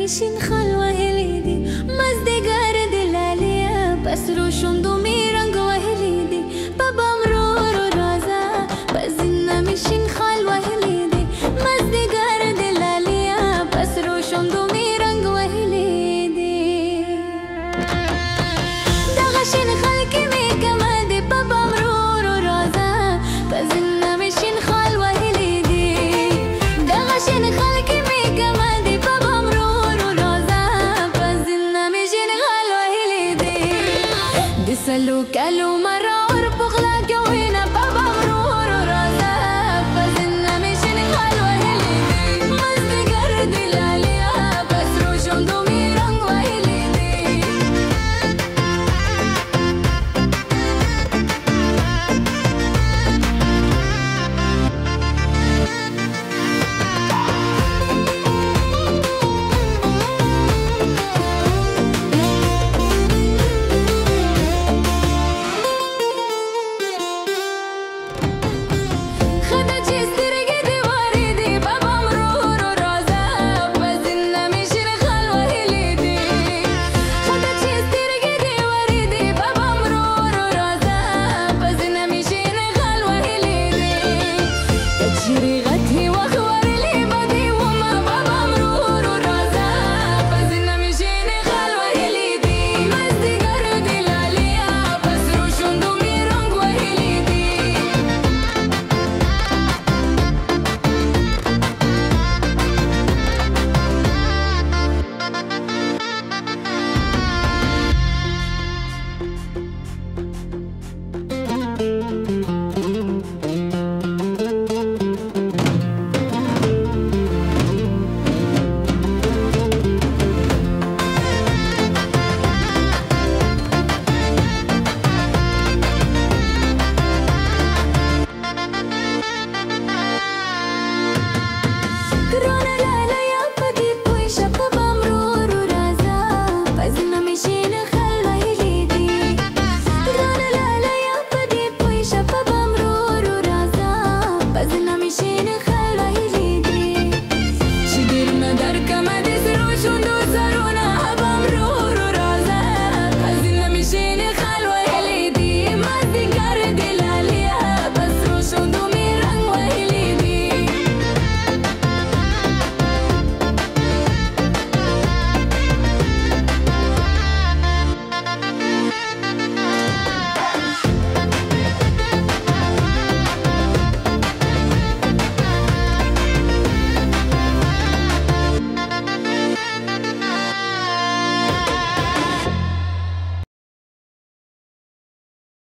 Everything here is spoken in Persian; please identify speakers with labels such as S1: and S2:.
S1: مشين خلوة هليدي مزدي قارد العليا بسرو شندو ميرانق وهليدي بابا مرور ورازا بزنا مشين خلوة هليدي مزدي قارد العليا بسرو شندو ميرانق وهليدي دغشين خلقي ميكا مادي بابا مرور ورازا بزنا مشين خلوة هليدي دغشين خلقي ميكا مادي بابا سلو كالو مرة أربغ لا قوي